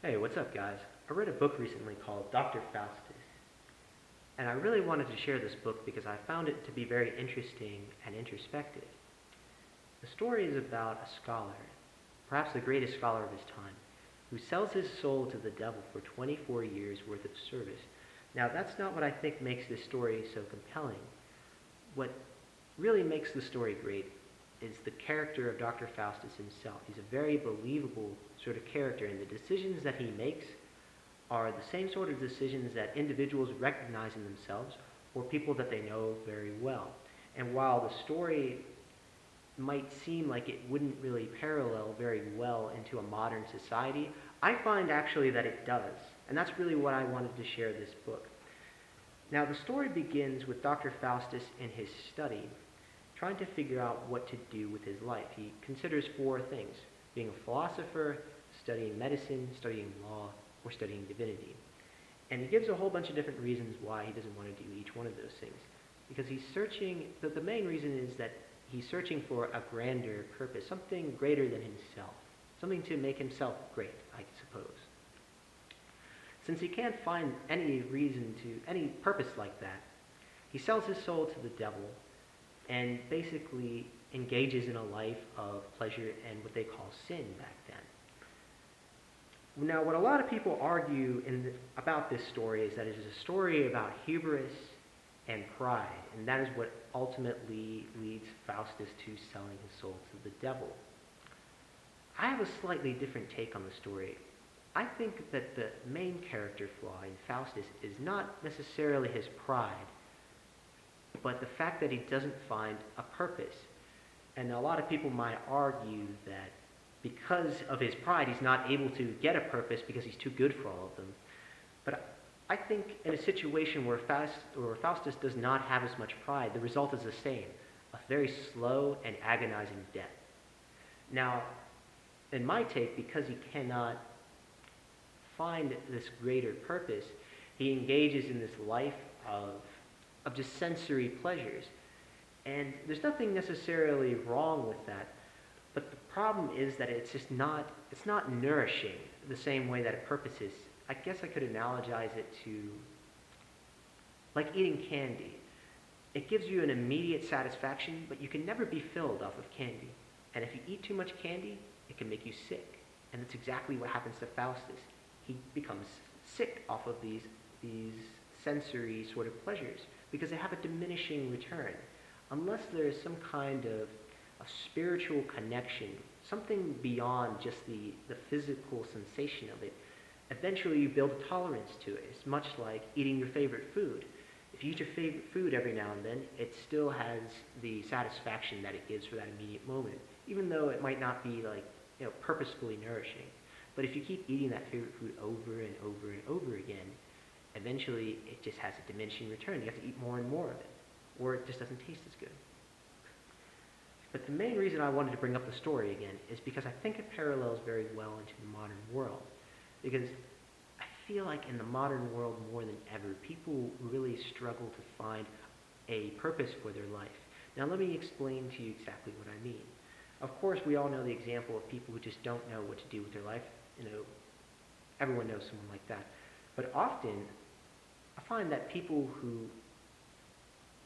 Hey, what's up, guys? I read a book recently called Dr. Faustus, and I really wanted to share this book because I found it to be very interesting and introspective. The story is about a scholar, perhaps the greatest scholar of his time, who sells his soul to the devil for 24 years worth of service. Now, that's not what I think makes this story so compelling. What really makes the story great is the character of Dr. Faustus himself. He's a very believable sort of character, and the decisions that he makes are the same sort of decisions that individuals recognize in themselves or people that they know very well. And while the story might seem like it wouldn't really parallel very well into a modern society, I find actually that it does. And that's really what I wanted to share this book. Now, the story begins with Dr. Faustus in his study, trying to figure out what to do with his life. He considers four things: being a philosopher, studying medicine, studying law, or studying divinity. And he gives a whole bunch of different reasons why he doesn't want to do each one of those things. Because he's searching, the main reason is that he's searching for a grander purpose, something greater than himself, something to make himself great, I suppose. Since he can't find any reason any purpose like that, he sells his soul to the devil and basically engages in a life of pleasure and what they call sin back then. Now, what a lot of people argue about this story is that it is a story about hubris and pride, and that is what ultimately leads Faustus to selling his soul to the devil. I have a slightly different take on the story. I think that the main character flaw in Faustus is not necessarily his pride, but the fact that he doesn't find a purpose. And a lot of people might argue that because of his pride, he's not able to get a purpose because he's too good for all of them. But I think in a situation where Faustus does not have as much pride, the result is the same: a very slow and agonizing death. Now, in my take, because he cannot find this greater purpose, he engages in this life of just sensory pleasures. And there's nothing necessarily wrong with that. But the problem is that it's not nourishing the same way that a purpose is. I guess I could analogize it to like eating candy. It gives you an immediate satisfaction, but you can never be filled off of candy. And if you eat too much candy, it can make you sick. And that's exactly what happens to Faustus. He becomes sick off of these sensory sort of pleasures because they have a diminishing return. Unless there is some kind of a spiritual connection, something beyond just the physical sensation of it, eventually you build a tolerance to it. It's much like eating your favorite food. If you eat your favorite food every now and then, it still has the satisfaction that it gives for that immediate moment, even though it might not be purposefully nourishing. But if you keep eating that favorite food over and over and over again, eventually it just has a diminishing return. You have to eat more and more of it, or it just doesn't taste as good. But the main reason I wanted to bring up the story again is because I think it parallels very well into the modern world. Because I feel like in the modern world more than ever, people really struggle to find a purpose for their life. Now let me explain to you exactly what I mean. Of course, we all know the example of people who just don't know what to do with their life. Everyone knows someone like that. But often, I find that people who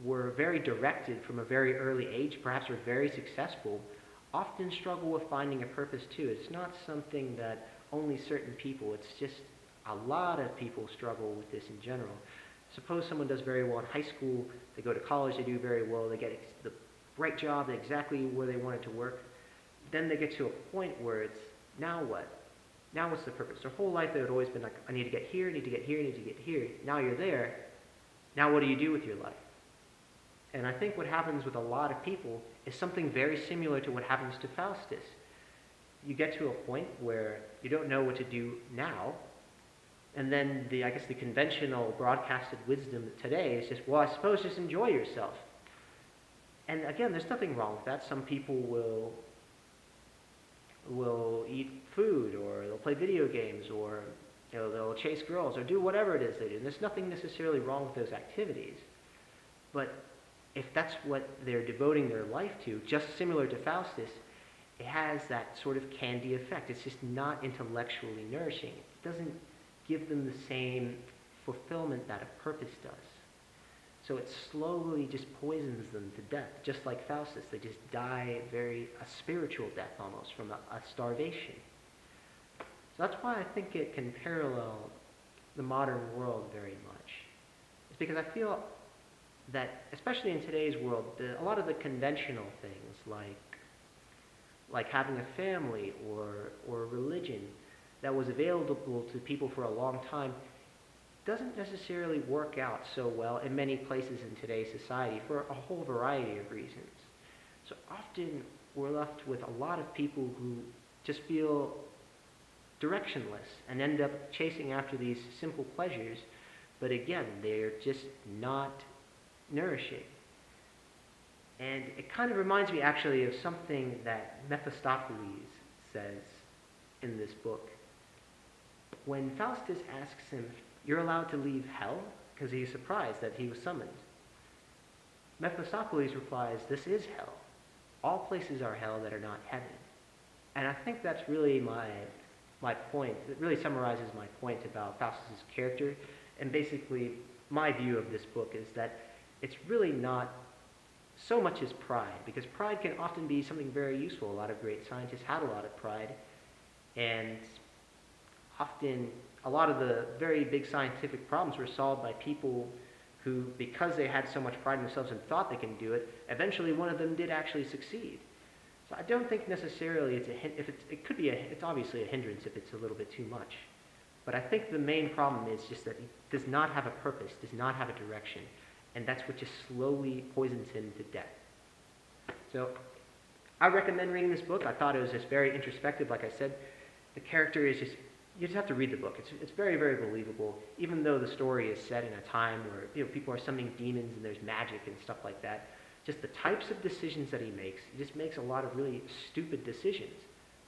were very directed from a very early age, perhaps were very successful, often struggle with finding a purpose too. It's not something that only certain people, it's just a lot of people struggle with this in general. Suppose someone does very well in high school, they go to college, they do very well, they get the right job, exactly where they wanted to work. Then they get to a point where it's, now what? Now what's the purpose? Their whole life they had always been like, I need to get here, I need to get here, I need to get here. Now you're there. Now what do you do with your life? And I think what happens with a lot of people is something very similar to what happens to Faustus. You get to a point where you don't know what to do now, and then the conventional broadcasted wisdom today is just, well, I suppose just enjoy yourself. And again, there's nothing wrong with that. Some people will eat food, or they'll play video games, or they'll chase girls, or do whatever it is they do. And there's nothing necessarily wrong with those activities. But if that's what they're devoting their life to, just similar to Faustus, it has that sort of candy effect. It's just not intellectually nourishing. It doesn't give them the same fulfillment that a purpose does. So it slowly just poisons them to death, just like Faustus. They just die a spiritual death almost, from a starvation. So that's why I think it can parallel the modern world very much. It's because I feel that, especially in today's world, a lot of the conventional things, like having a family or religion that was available to people for a long time, doesn't necessarily work out so well in many places in today's society for a whole variety of reasons. So often we're left with a lot of people who just feel directionless and end up chasing after these simple pleasures, but again, they're just not nourishing. And it kind of reminds me actually of something that Mephistopheles says in this book. When Faustus asks him, "You're allowed to leave hell?" because he's surprised that he was summoned. Mephistopheles replies, "This is hell. All places are hell that are not heaven." And I think that's really my point. It really summarizes my point about Faustus' character. And basically, my view of this book is that it's really not so much as pride, because pride can often be something very useful. A lot of great scientists had a lot of pride, and often a lot of the very big scientific problems were solved by people who, because they had so much pride in themselves and thought they can do it, eventually one of them did actually succeed. So I don't think necessarily it's obviously a hindrance if it's a little bit too much. But I think the main problem is just that he does not have a purpose, does not have a direction, and that's what just slowly poisons him to death. So I recommend reading this book. I thought it was just very introspective. Like I said, the character is just, you just have to read the book. It's very, very believable, even though the story is set in a time where people are summoning demons and there's magic and stuff like that. Just the types of decisions that he just makes a lot of really stupid decisions.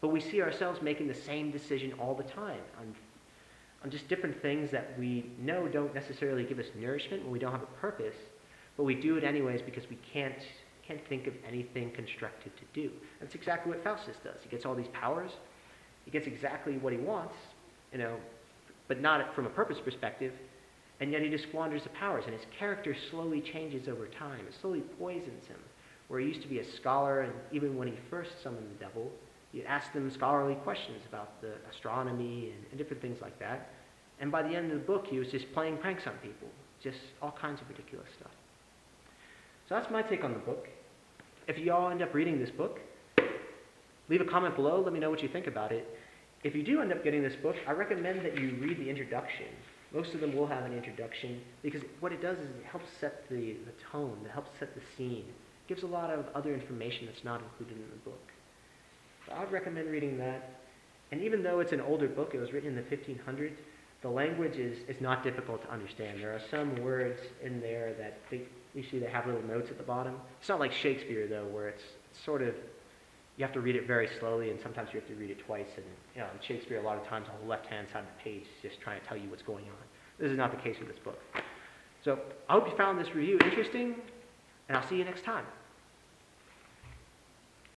But we see ourselves making the same decision all the time on just different things that we know don't necessarily give us nourishment when we don't have a purpose, but we do it anyways because we can't think of anything constructive to do. That's exactly what Faustus does. He gets all these powers. He gets exactly what he wants, but not from a purpose perspective, and yet he just squanders the powers, and his character slowly changes over time. It slowly poisons him. Where he used to be a scholar, and even when he first summoned the devil, he asked him scholarly questions about the astronomy and different things like that. And by the end of the book, he was just playing pranks on people. Just all kinds of ridiculous stuff. So that's my take on the book. If you all end up reading this book, leave a comment below. Let me know what you think about it. If you do end up getting this book, I recommend that you read the introduction. Most of them will have an introduction, because what it does is it helps set the tone, it helps set the scene. It gives a lot of other information that's not included in the book. So I'd recommend reading that. And even though it's an older book, it was written in the 1500s, the language is not difficult to understand. There are some words in there that usually they have little notes at the bottom. It's not like Shakespeare, though, where it's sort of, you have to read it very slowly, and sometimes you have to read it twice. And in Shakespeare, a lot of times, the whole left-hand side of the page is just trying to tell you what's going on. This is not the case with this book. So I hope you found this review interesting, and I'll see you next time.